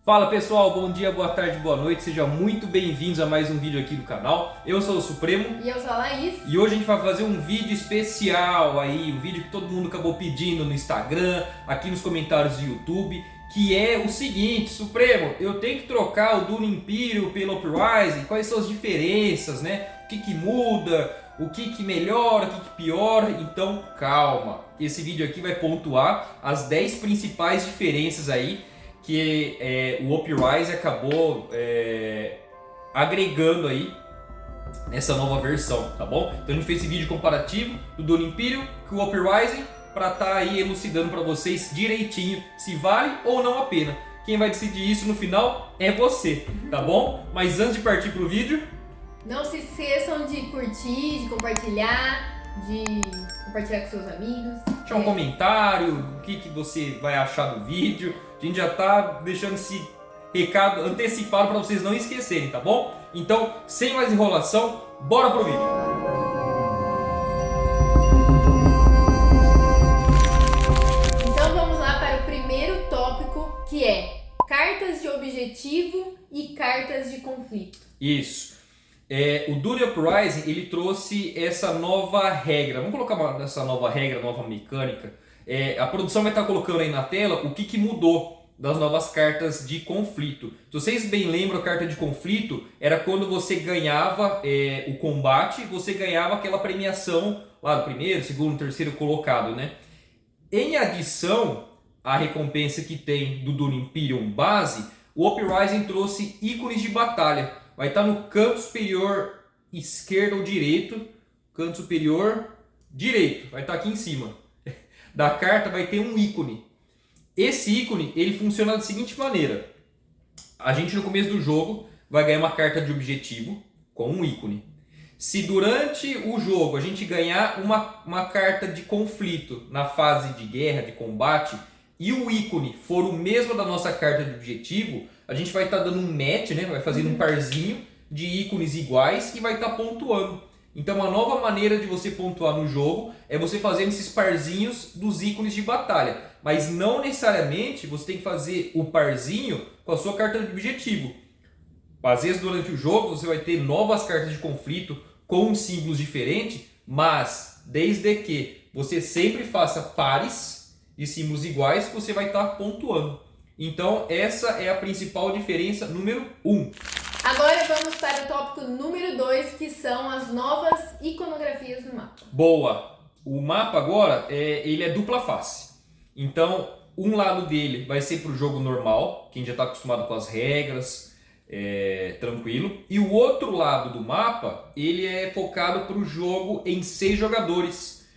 Fala pessoal, bom dia, boa tarde, boa noite, sejam muito bem-vindos a mais um vídeo aqui do canal. Eu sou o Supremo. E eu sou a Laís. E hoje a gente vai fazer um vídeo especial aí, um vídeo que todo mundo acabou pedindo no Instagram, aqui nos comentários do YouTube, que é o seguinte: Supremo, eu tenho que trocar o Dune Imperial pelo Uprising, quais são as diferenças, né? O que muda, o que melhora, o que piora. Então calma, esse vídeo aqui vai pontuar as 10 principais diferenças aí que o Uprising acabou agregando aí nessa nova versão, tá bom? Então a gente fez esse vídeo comparativo do Dune Imperial com o Uprising para estar aí elucidando para vocês direitinho se vale ou não a pena. Quem vai decidir isso no final é você, tá bom? Mas antes de partir pro vídeo, não se esqueçam de curtir, de compartilhar com seus amigos. deixar um comentário, o que você vai achar do vídeo. A gente já tá deixando esse recado antecipado para vocês não esquecerem, tá bom? Então, sem mais enrolação, bora pro vídeo. Então vamos lá para o primeiro tópico, que é cartas de objetivo e cartas de conflito. Isso. O Dune Uprising, ele trouxe essa nova regra. Vamos colocar essa nova regra, nova mecânica. A produção vai estar colocando aí na tela o que mudou das novas cartas de conflito. Se vocês bem lembram, a carta de conflito era quando você ganhava o combate, você ganhava aquela premiação lá do primeiro, segundo, terceiro colocado, né? Em adição à recompensa que tem do Dune Imperium base, o Uprising trouxe ícones de batalha. Vai estar no canto superior esquerdo ou direito, canto superior direito, vai estar aqui em cima da carta, vai ter um ícone. Esse ícone, ele funciona da seguinte maneira: a gente no começo do jogo vai ganhar uma carta de objetivo com um ícone. Se durante o jogo a gente ganhar uma carta de conflito na fase de guerra, de combate, e o ícone for o mesmo da nossa carta de objetivo, a gente vai estar dando um match, né? Vai fazendo um parzinho de ícones iguais e vai estar pontuando. Então uma nova maneira de você pontuar no jogo é você fazendo esses parzinhos dos ícones de batalha. Mas não necessariamente você tem que fazer o parzinho com a sua carta de objetivo. Às vezes durante o jogo você vai ter novas cartas de conflito com símbolos diferentes, mas desde que você sempre faça pares de símbolos iguais, você vai estar pontuando. Então essa é a principal diferença número 1. Agora vamos para o tópico número 2, que são as novas iconografias no mapa. Boa! O mapa agora, ele é dupla face. Então, um lado dele vai ser para o jogo normal, quem já está acostumado com as regras, tranquilo. E o outro lado do mapa, ele é focado para o jogo em 6 jogadores,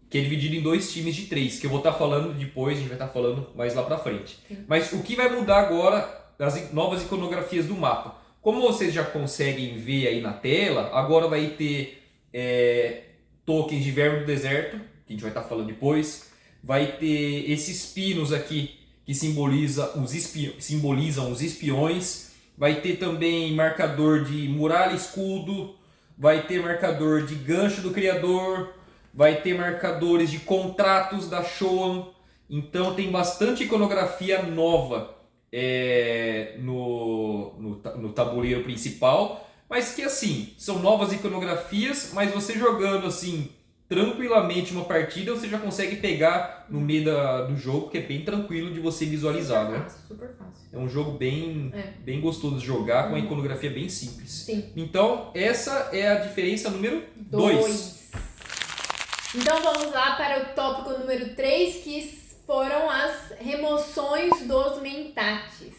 que é dividido em 2 times de 3, que eu vou estar falando depois, a gente vai estar falando mais lá para frente. Sim. Mas o que vai mudar agora das novas iconografias do mapa? Como vocês já conseguem ver aí na tela, agora vai ter tokens de Verme do Deserto, que a gente vai estar falando depois. Vai ter esses pinos aqui que simbolizam os espiões. Vai ter também marcador de muralha escudo. Vai ter marcador de gancho do criador. Vai ter marcadores de contratos da Shoan. Então tem bastante iconografia nova no tabuleiro principal, mas que assim, são novas iconografias, mas você jogando assim tranquilamente uma partida, você já consegue pegar no meio do jogo, que é bem tranquilo de você visualizar, super né? fácil, super fácil. É um jogo bem gostoso de jogar, com uma iconografia bem simples. Sim. Então essa é a diferença número 2. Então vamos lá para o tópico número 3, que foram as remoções dos mentates.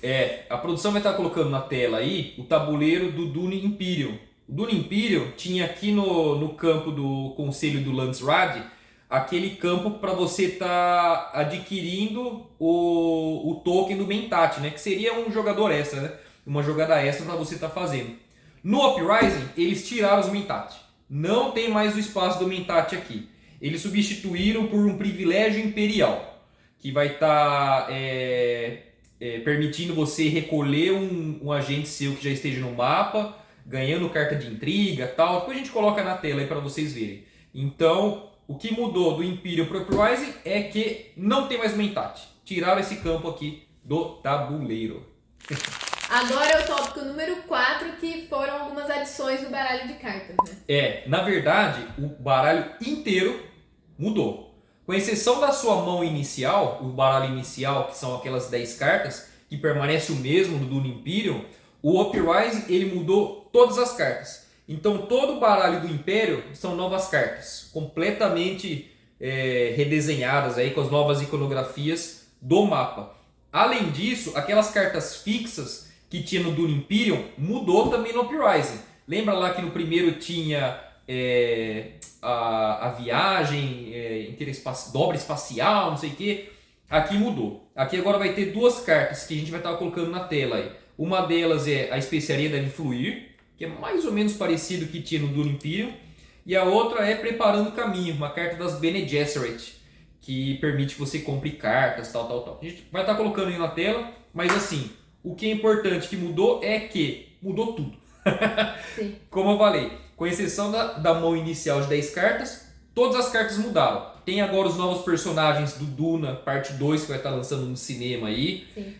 A produção vai estar colocando na tela aí o tabuleiro do Dune Imperial. O Dune Imperial tinha aqui no campo do Conselho do Landsraad aquele campo para você estar adquirindo o token do mentate, né? Que seria um jogador extra, né? Uma jogada extra para você estar fazendo. No Uprising, eles tiraram os mentate. Não tem mais o espaço do mentate aqui. Eles substituíram por um privilégio imperial, que vai estar permitindo você recolher um agente seu que já esteja no mapa, ganhando carta de intriga e tal. Depois a gente coloca na tela aí para vocês verem. Então, o que mudou do Imperial para o Uprising é que não tem mais mentate. Tiraram esse campo aqui do tabuleiro. Agora é o tópico número 4, que foram algumas adições no baralho de cartas, né? Na verdade, o baralho inteiro mudou. Com exceção da sua mão inicial, o baralho inicial, que são aquelas 10 cartas, que permanece o mesmo do Dune Imperium, o Uprising ele mudou todas as cartas. Então todo o baralho do Império são novas cartas, completamente redesenhadas aí com as novas iconografias do mapa. Além disso, aquelas cartas fixas que tinha no Dune Imperium mudou também no Uprising. Lembra lá que no primeiro tinha a viagem, dobra espacial, não sei o que. Aqui mudou. Aqui agora vai ter duas cartas que a gente vai estar colocando na tela aí. Uma delas é a Especiaria Deve Fluir, que é mais ou menos parecido que tinha no Dune Imperium. E a outra é Preparando o Caminho, uma carta das Bene Gesserit, que permite que você compre cartas, tal. A gente vai estar colocando aí na tela, mas assim, o que é importante que mudou é que mudou tudo. Sim. Como eu falei, com exceção da mão inicial de 10 cartas, todas as cartas mudaram. Tem agora os novos personagens do Duna, parte 2, que vai estar lançando no cinema aí. Sim.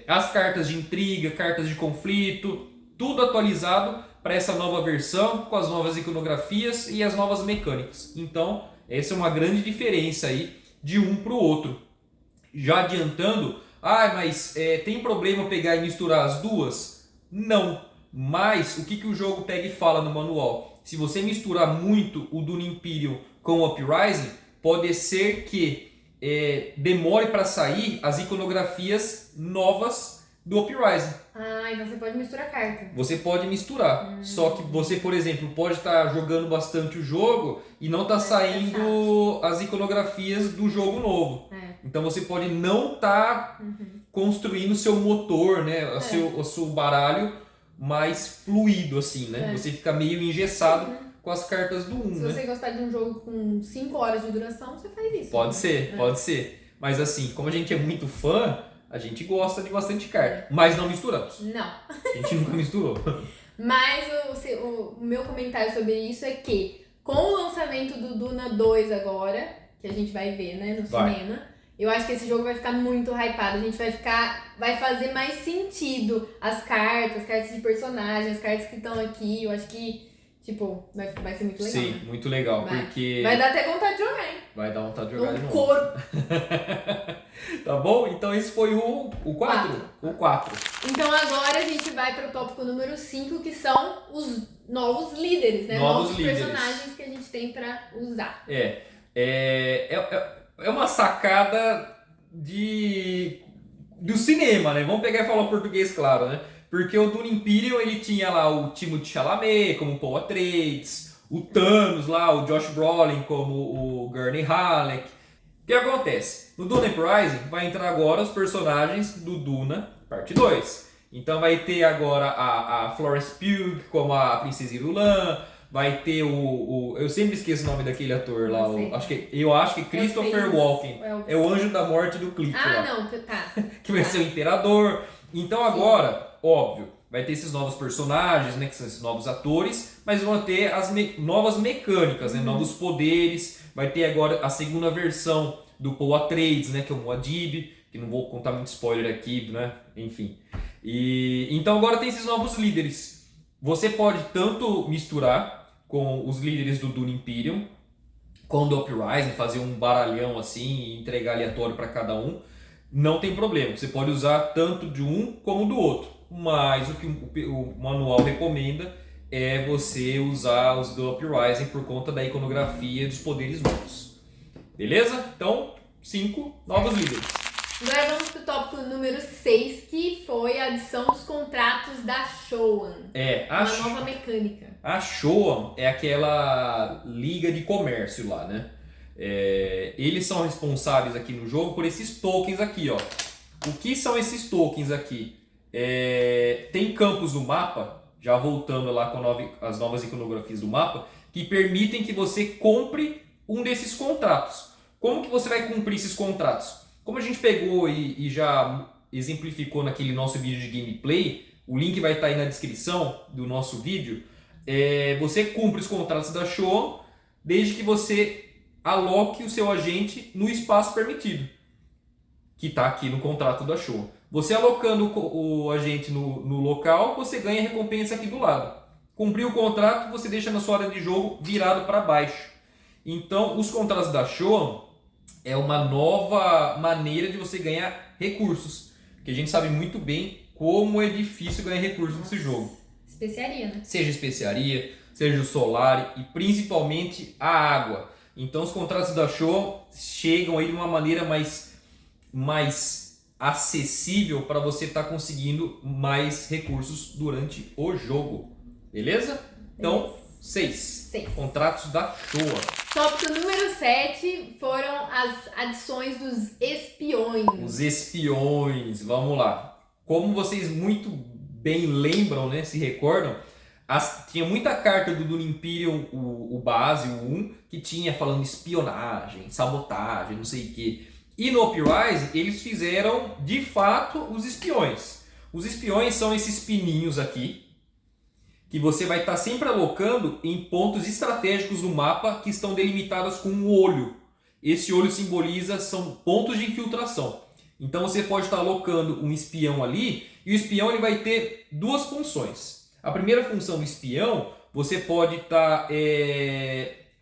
As cartas de intriga, cartas de conflito, tudo atualizado para essa nova versão, com as novas iconografias e as novas mecânicas. Então, essa é uma grande diferença aí de um para o outro. Já adiantando, mas tem problema pegar e misturar as duas? Não, mas o que o jogo pega e fala no manual? Se você misturar muito o Dune Imperium com o Uprising, pode ser que demore para sair as iconografias novas do Uprising. Então você pode misturar carta. Você pode misturar, só que você, por exemplo, pode estar jogando bastante o jogo e não está saindo as iconografias do jogo novo. Então você pode não estar construindo o seu motor, né, o seu baralho mais fluido, assim, né? Você fica meio engessado com as cartas do 1, Se você gostar de um jogo com 5 horas de duração, você faz isso. Pode ser. Mas assim, como a gente é muito fã, a gente gosta de bastante carta. Mas não misturamos. Não. A gente nunca misturou. Mas o meu comentário sobre isso é que, com o lançamento do Duna 2 agora, que a gente vai ver, né, no cinema, eu acho que esse jogo vai ficar muito hypado. A gente vai fazer mais sentido as cartas de personagens, as cartas que estão aqui. Eu acho que, vai ser muito legal. Sim, né? muito legal, porque... Vai dar até vontade de jogar, hein? Vai dar vontade de jogar de novo. Corpo. Tá bom? Então esse foi o 4. O 4. Então agora a gente vai para o tópico número 5, que são os novos líderes, né? Novos personagens que a gente tem para usar. É uma sacada do cinema, né? Vamos pegar e falar português, claro, né? Porque o Dune Imperium, ele tinha lá o Timothée Chalamet como Paul Atreides, o Thanos lá, o Josh Brolin como o Gurney Halleck. O que acontece? No Dune Uprising vai entrar agora os personagens do Duna, parte 2. Então vai ter agora a Florence Pugh como a Princesa Irulan, vai ter eu sempre esqueço o nome daquele ator lá, eu acho que Christopher Walken, é o anjo da morte do clipe lá. Não, tá. Que vai ser o imperador. Então agora, óbvio, vai ter esses novos personagens, né, que são esses novos atores, mas vão ter as novas mecânicas, né, novos poderes. Vai ter agora a segunda versão do Paul Atreides, né, que é o Muad'Dib, que não vou contar muito spoiler aqui, né, enfim. Então agora tem esses novos líderes. Você pode tanto misturar com os líderes do Dune Imperium, com o do Uprising, fazer um baralhão assim e entregar aleatório para cada um. Não tem problema, você pode usar tanto de um como do outro. Mas o que o manual recomenda é você usar os do Uprising por conta da iconografia e dos poderes novos. Beleza? Então, 5 novos líderes. Agora vamos para o tópico número 6, que foi a adição dos contratos da Showan. Uma nova mecânica. A Showan é aquela liga de comércio lá, né? Eles são responsáveis aqui no jogo por esses tokens aqui, ó. O que são esses tokens aqui? Tem campos no mapa, já voltando lá com as novas iconografias do mapa, que permitem que você compre um desses contratos. Como que você vai cumprir esses contratos? Como a gente pegou e já exemplificou naquele nosso vídeo de gameplay, o link vai estar aí na descrição do nosso vídeo, você cumpre os contratos da Showan desde que você aloque o seu agente no espaço permitido, que está aqui no contrato da Showan. Você alocando o agente no local, você ganha recompensa aqui do lado. Cumpriu o contrato, você deixa na sua área de jogo virado para baixo. Então, os contratos da Show é uma nova maneira de você ganhar recursos. Porque a gente sabe muito bem como é difícil ganhar recursos nesse jogo. Especiaria, né? Seja especiaria, seja o solar e principalmente a água. Então, os contratos da Show chegam aí de uma maneira mais acessível para você estar conseguindo mais recursos durante o jogo. Beleza? Então, 6. Contratos da Showa. Tópico número 7 foram as adições dos espiões. Os espiões, vamos lá. Como vocês muito bem lembram, né, se recordam, tinha muita carta do Dune Imperium, o base, o 1, que tinha falando espionagem, sabotagem, não sei o que. E no Uprising, eles fizeram, de fato, os espiões. Os espiões são esses pininhos aqui, que você vai estar sempre alocando em pontos estratégicos do mapa que estão delimitados com um olho. Esse olho simboliza, são pontos de infiltração. Então você pode estar alocando um espião ali, e o espião ele vai ter duas funções. A primeira função do espião, você pode estar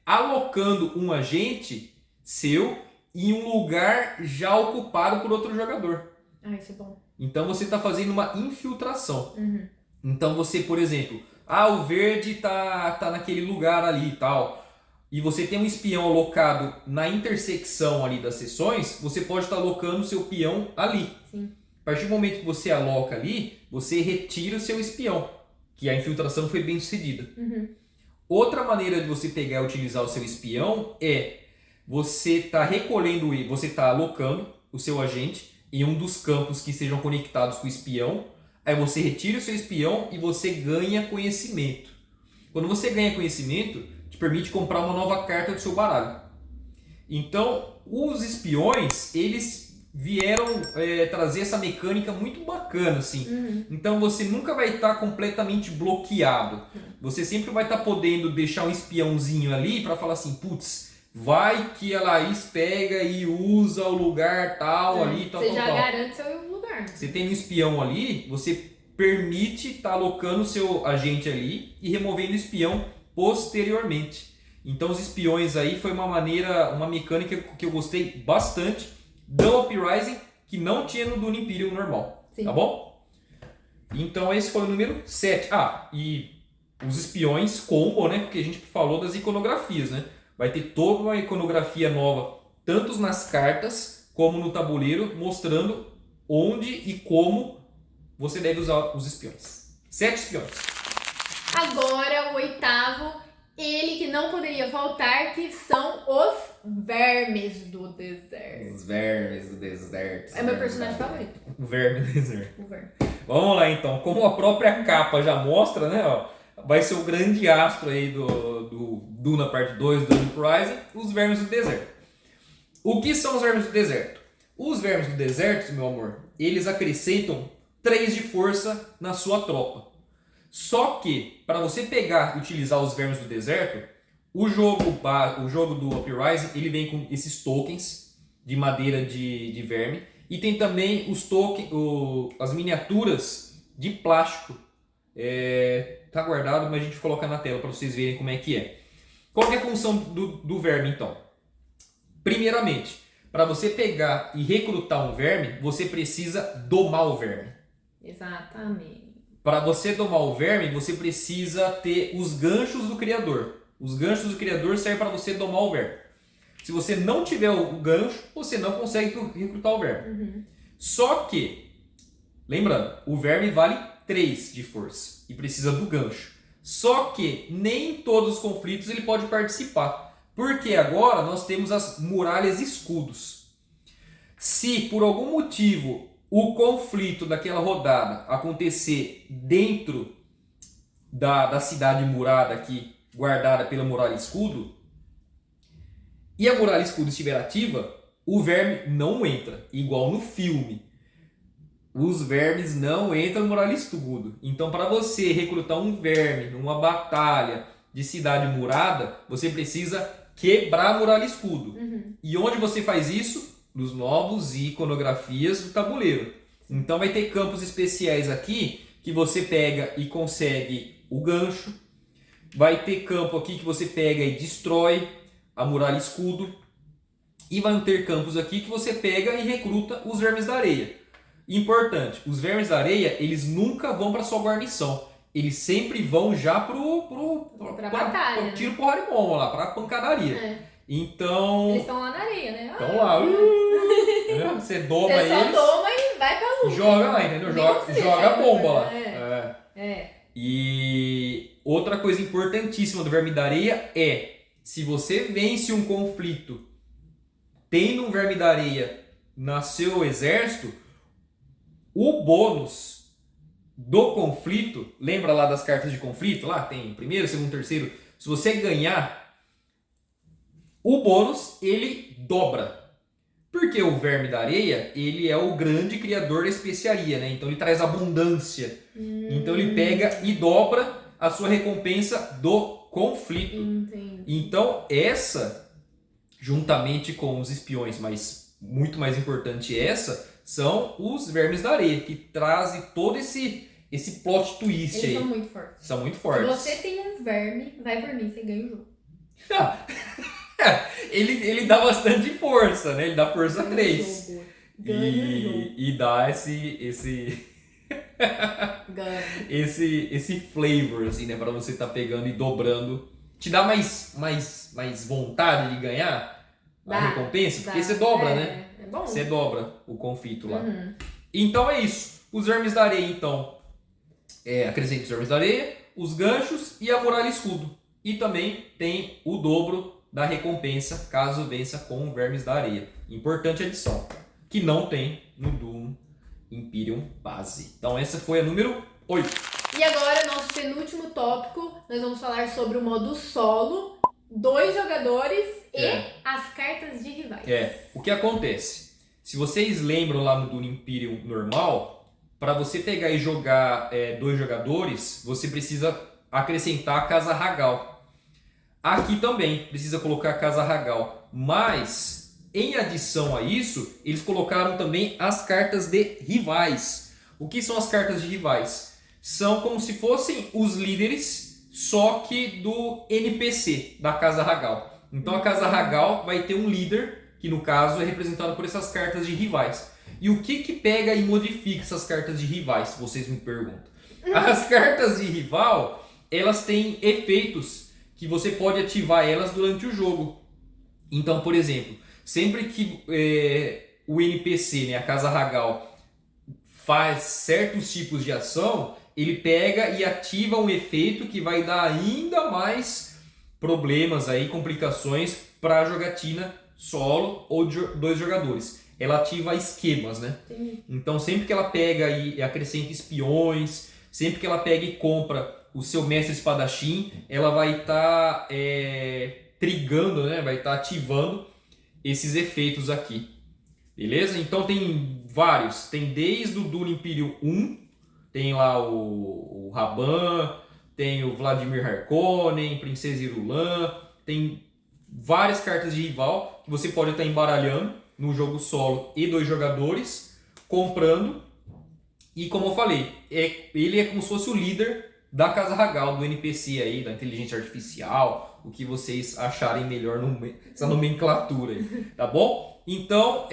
alocando um agente seu em um lugar já ocupado por outro jogador. Isso é bom. Então você está fazendo uma infiltração. Uhum. Então você, por exemplo, o verde tá naquele lugar ali e tal, e você tem um espião alocado na intersecção ali das seções, você pode estar alocando o seu peão ali. Sim. A partir do momento que você aloca ali, você retira o seu espião, que a infiltração foi bem sucedida. Uhum. Outra maneira de você pegar e utilizar o seu espião é você tá recolhendo, você tá alocando o seu agente em um dos campos que sejam conectados com o espião. Aí você retira o seu espião e você ganha conhecimento. Quando você ganha conhecimento, te permite comprar uma nova carta do seu baralho. Então, os espiões, eles vieram trazer essa mecânica muito bacana, assim. Uhum. Então você nunca vai estar completamente bloqueado. Você sempre vai estar podendo deixar um espiãozinho ali para falar assim, putz, vai que a Laís pega e usa o lugar tal ali, tal, você tal, já tal. garante seu lugar. Você tem um espião ali, você permite estar alocando seu agente ali e removendo o espião posteriormente. Então os espiões aí foi uma mecânica que eu gostei bastante do Uprising, que não tinha no Dune Imperium normal. Sim. Tá bom? Então esse foi o número 7. E os espiões combo, né? Porque a gente falou das iconografias, né? Vai ter toda uma iconografia nova, tanto nas cartas como no tabuleiro, mostrando onde e como você deve usar os espiões. 7 espiões. Agora, o 8º, ele que não poderia faltar, que são os vermes do deserto. Os vermes do deserto. É meu personagem favorito. O verme do deserto. O verme. Vamos lá então. Como a própria capa já mostra, né? Ó, vai ser o grande astro aí do Duna Parte 2 do Uprising, os vermes do deserto. O que são os vermes do deserto? Os vermes do deserto, meu amor, eles acrescentam 3 de força na sua tropa. Só que, para você pegar e utilizar os vermes do deserto, o jogo do Uprising, ele vem com esses tokens de madeira de verme, e tem também os tokens, as miniaturas de plástico. Tá guardado, mas a gente coloca na tela para vocês verem como é que é. Qual que é a função do verme, então? Primeiramente, para você pegar e recrutar um verme, você precisa domar o verme. Exatamente. Para você domar o verme, você precisa ter os ganchos do criador. Os ganchos do criador servem para você domar o verme. Se você não tiver o gancho, você não consegue recrutar o verme. Uhum. Só que, lembrando, o verme vale 3 de força e precisa do gancho. Só que nem em todos os conflitos ele pode participar. Porque agora nós temos as muralhas e escudos. Se por algum motivo o conflito daquela rodada acontecer dentro da cidade murada aqui, guardada pela muralha e escudo, e a muralha e escudo estiver ativa, o verme não entra, igual no filme. Os vermes não entram no muralha e escudo. Então, para você recrutar um verme numa batalha de cidade murada, você precisa quebrar a muralha e escudo. Uhum. E onde você faz isso? Nos novos iconografias do tabuleiro. Então vai ter campos especiais aqui que você pega e consegue o gancho. Vai ter campo aqui que você pega e destrói a muralha escudo. E vão ter campos aqui que você pega e recruta os vermes da areia. Importante, os vermes da areia, eles nunca vão para sua guarnição. Eles sempre vão já pra batalha, pro tiro porra de bomba lá, pra pancadaria. Então... Eles estão lá na areia, né? Estão lá. Você doma eles. Você eles. só toma e vai pra luta. Joga lá, entendeu? Joga a bomba lá. É. E outra coisa importantíssima do verme da areia é, se você vence um conflito tendo um verme da areia no seu exército, o bônus do conflito, lembra lá das cartas de conflito? Lá tem primeiro, segundo, terceiro. Se você ganhar, o bônus ele dobra. Porque o verme da areia, ele é o grande criador da especiaria, né? Então ele traz abundância. Então ele pega e dobra a sua recompensa do conflito. Entendi. Então essa, juntamente com os espiões, mas muito mais importante essa, são os vermes da areia, que trazem todo esse plot twist. Eles aí. são muito fortes. São muito fortes. Se você tem um verme, vai por mim, você ganha o jogo. Ele dá bastante força, né? Ele dá força Ganha 3. o jogo. Ganha o jogo. E dá esse Ganha. esse flavor, assim, né? Pra você tá pegando e dobrando. Te dá mais vontade de ganhar a recompensa? Porque você dobra, né? É bom. Você dobra o conflito lá. Uhum. Então é isso. Os vermes da areia, então, acrescenta os vermes da areia, os ganchos e a muralha escudo. E também tem o dobro da recompensa caso vença com vermes da areia. Importante adição, que não tem no Doom Imperium base. Então essa foi a número 8. E agora, nosso penúltimo tópico, nós vamos falar sobre o modo solo, 2 jogadores e as cartas de rivais. O que acontece? Se vocês lembram lá no Doom Imperium normal, para você pegar e jogar 2 jogadores, você precisa acrescentar a Casa Ragal. Aqui também precisa colocar a Casa Ragal, mas em adição a isso, eles colocaram também as cartas de rivais. O que são as cartas de rivais? São como se fossem os líderes, só que do NPC, da Casa Ragal. Então a Casa Ragal vai ter um líder, que no caso é representado por essas cartas de rivais. E o que pega e modifica essas cartas de rivais, vocês me perguntam? As cartas de rival, elas têm efeitos que você pode ativar elas durante o jogo. Então, por exemplo, sempre que o NPC, né, a Casa Ragal, faz certos tipos de ação, ele pega e ativa um efeito que vai dar ainda mais problemas, aí, complicações para a jogatina solo ou de 2 jogadores. Ela ativa esquemas, né? Sim. Então, sempre que ela pega e acrescenta espiões, sempre que ela pega e compra o seu mestre espadachim, ela vai estar trigando, né? Vai estar ativando esses efeitos aqui. Beleza? Então tem vários. Tem desde o Doom Imperium 1, tem lá o Raban, tem o Vladimir Harkonnen, Princesa Irulan, tem várias cartas de rival que você pode estar embaralhando no jogo solo e 2 jogadores, comprando. E como eu falei, ele é como se fosse o líder da Casa Ragal, do NPC aí, da inteligência artificial, o que vocês acharem melhor nessa nomenclatura aí, tá bom? Então,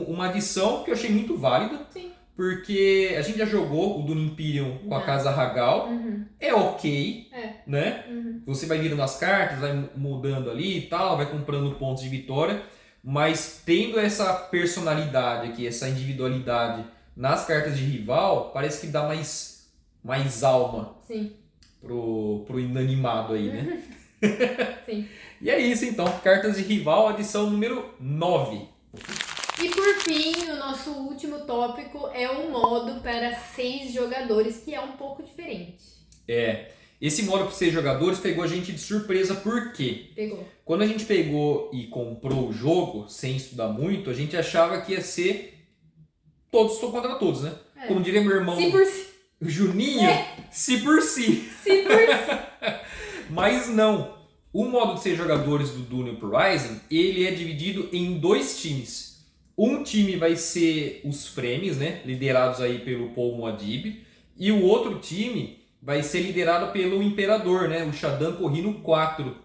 uma adição que eu achei muito válida. Sim. Porque a gente já jogou o Doom Imperium com a Casa Ragal, é ok, né? Você vai virando as cartas, vai mudando ali e tal, vai comprando pontos de vitória, mas tendo essa personalidade aqui, essa individualidade nas cartas de rival, parece que dá mais alma. Sim. Pro inanimado aí, né? Sim. E é isso então, cartas de rival, adição número 9. E por fim, o nosso último tópico é o modo para 6 jogadores, que é um pouco diferente. Esse modo para 6 jogadores pegou a gente de surpresa, por quê? Pegou. Quando a gente pegou e comprou o jogo, sem estudar muito, a gente achava que ia ser todos contra todos, né? Como diria meu irmão Juninho, se por si. Se por si. Mas não. O modo de 6 jogadores do Dune Uprising, ele é dividido em 2 times. Um time vai ser os Fremen, né? Liderados aí pelo Paul Muad'Dib. E o outro time vai ser liderado pelo Imperador, né? O Shaddam Corrino 4.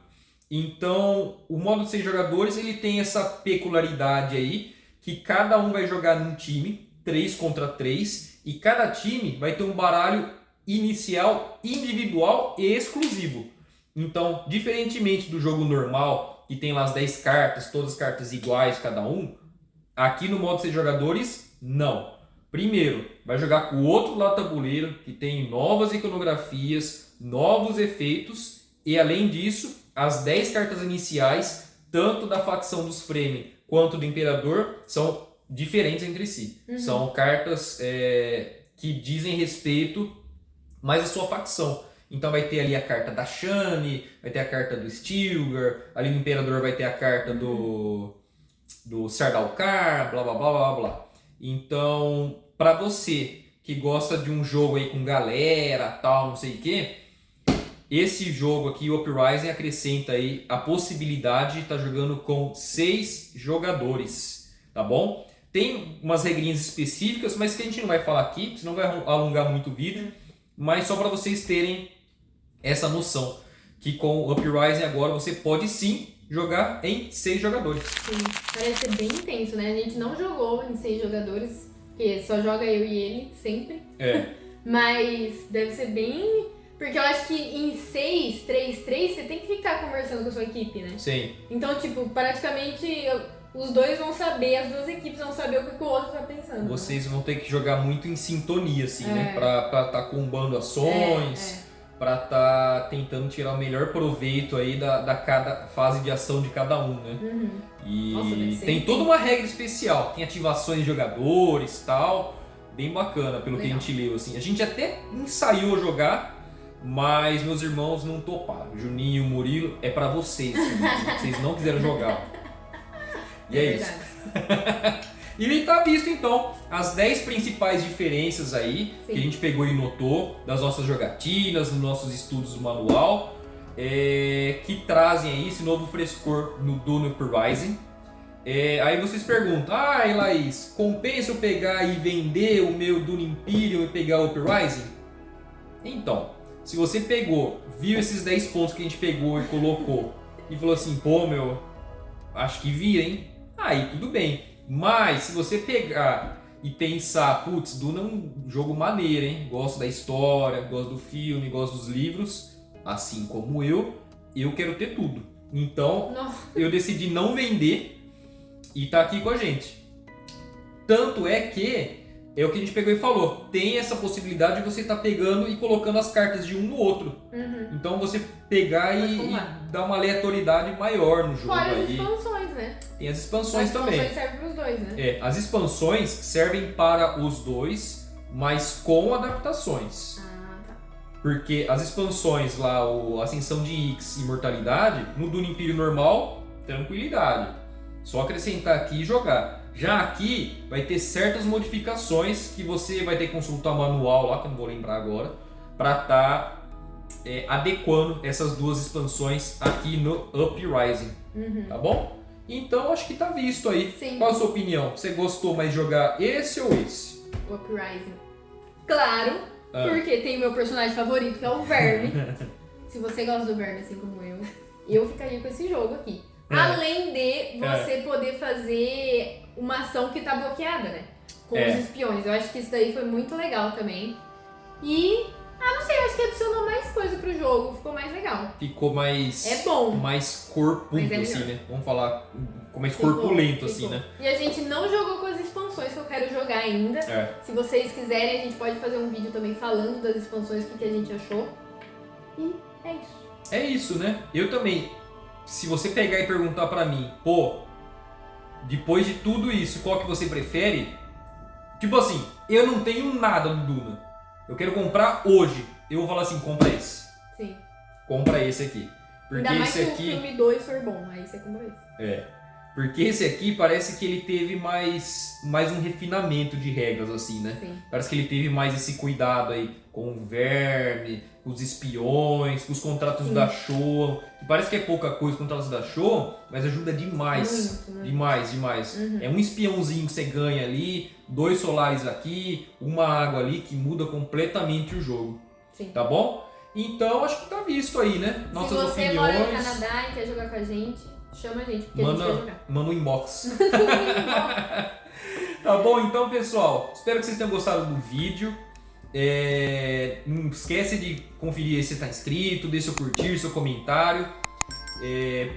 Então, o modo de 6 jogadores ele tem essa peculiaridade aí, que cada um vai jogar num time, 3 contra 3, e cada time vai ter um baralho inicial, individual e exclusivo. Então, diferentemente do jogo normal, que tem lá as 10 cartas, todas as cartas iguais cada um, aqui no modo 6 jogadores, não. Primeiro, vai jogar com o outro lado do tabuleiro, que tem novas iconografias, novos efeitos, e além disso, as 10 cartas iniciais, tanto da facção dos Fremen quanto do Imperador, são diferentes entre si. São cartas que dizem respeito mais à sua facção. Então vai ter ali a carta da Shani, vai ter a carta do Stilgar, ali no Imperador vai ter a carta do Sardaukar, blá blá blá blá blá. Então, para você que gosta de um jogo aí com galera, tal, não sei o que, esse jogo aqui, o Uprising, acrescenta aí a possibilidade de estar jogando com 6 jogadores, tá bom? Tem umas regrinhas específicas, mas que a gente não vai falar aqui, senão vai alongar muito o vídeo, mas só para vocês terem essa noção, que com o Uprising agora você pode sim jogar em 6 jogadores. Sim, parece ser bem intenso, né? A gente não jogou em 6 jogadores, porque só joga eu e ele, sempre. Mas deve ser bem... Porque eu acho que em 6, 3, 3, você tem que ficar conversando com a sua equipe, né? Sim. Então, tipo, praticamente os dois vão saber, as duas equipes vão saber o que o outro tá pensando. Vocês vão ter que jogar muito em sintonia, assim, né? Pra tá combando ações, pra tá tentando tirar o melhor proveito aí da cada fase de ação de cada um, né? E nossa, tem toda uma regra especial, tem ativações de jogadores e tal, bem bacana pelo que a gente leu, assim. A gente até ensaiou jogar, mas meus irmãos não toparam. O Juninho e o Murilo, é pra vocês, vocês não quiseram jogar. E é isso. E tá visto então as 10 principais diferenças aí que a gente pegou e notou das nossas jogatinas, dos nossos estudos do manual, que trazem aí esse novo frescor no Dune Uprising. Aí vocês perguntam, Laís, compensa eu pegar e vender o meu Dune Imperium e pegar o Uprising? Então, se você viu esses 10 pontos que a gente pegou e colocou e falou assim, pô, meu, acho que vira, hein? Aí tudo bem. Mas se você pegar e pensar, putz, Duna é um jogo maneiro, hein? Gosto da história, gosto do filme, gosto dos livros, assim como eu quero ter tudo. Então, eu decidi não vender e tá aqui com a gente. Tanto é que é o que a gente pegou e falou. Tem essa possibilidade de você estar pegando e colocando as cartas de um no outro. Então você pegar e dar uma aleatoriedade maior no jogo. Fora as expansões, né? Tem as expansões também. As expansões servem para os dois, né? As expansões servem para os dois, mas com adaptações. Tá. Porque as expansões lá, Ascensão de Ix e Imortalidade, no Dune Imperium normal, tranquilidade. Só acrescentar aqui e jogar. Já aqui vai ter certas modificações que você vai ter que consultar o manual lá, que eu não vou lembrar agora, para estar adequando essas duas expansões aqui no Uprising. Tá bom? Então acho que tá visto aí. Sim. Qual a sua opinião? Você gostou mais de jogar esse ou esse? Uprising. Claro, porque tem o meu personagem favorito, que é o Verme. Se você gosta do Verme, assim como eu ficaria com esse jogo aqui. Além de você poder fazer uma ação que tá bloqueada, né? Com os espiões. Eu acho que isso daí foi muito legal também. E, não sei, eu acho que adicionou mais coisa pro jogo. Ficou mais legal. Ficou mais... É bom. Mais corpudo, assim, né? Vamos falar com mais corpulento, assim, né? E a gente não jogou com as expansões que eu quero jogar ainda. Se vocês quiserem, a gente pode fazer um vídeo também falando das expansões, o que a gente achou. E é isso. É isso, né? Eu também... Se você pegar e perguntar pra mim, pô, depois de tudo isso, qual que você prefere? Tipo assim, eu não tenho nada do Duna. Eu quero comprar hoje. Eu vou falar assim, compra esse. Sim. Compra esse aqui. Porque ainda mais esse se aqui... o filme 2 for bom, aí você compra esse. Porque esse aqui parece que ele teve mais um refinamento de regras, assim, né? Sim. Parece que ele teve mais esse cuidado aí com o verme, com os espiões, com os contratos da Show. Que parece que é pouca coisa os contratos da Show, mas ajuda demais. Muito. Demais. É um espiãozinho que você ganha ali, 2 solares aqui, uma água ali, que muda completamente o jogo. Sim. Tá bom? Então acho que tá visto aí, né? Nossas opiniões. Se você mora no Canadá e quer jogar com a gente, chama a gente, porque a gente vai jogar. Manda um inbox. Tá bom então, pessoal? Espero que vocês tenham gostado do vídeo. Não esquece de conferir se está inscrito, deixa seu curtir, seu comentário.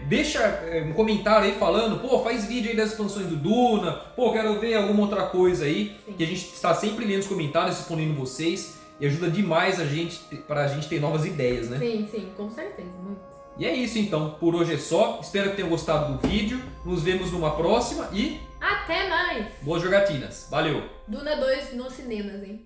Deixa um comentário aí falando, pô, faz vídeo aí das expansões do Duna, pô, quero ver alguma outra coisa aí. Sim. Que a gente está sempre lendo os comentários, respondendo vocês. E ajuda demais pra gente ter novas ideias, né? Sim, com certeza, muito. E é isso então, por hoje é só. Espero que tenham gostado do vídeo. Nos vemos numa próxima e Até mais! boas jogatinas. Valeu! Duna 2 nos cinemas, hein?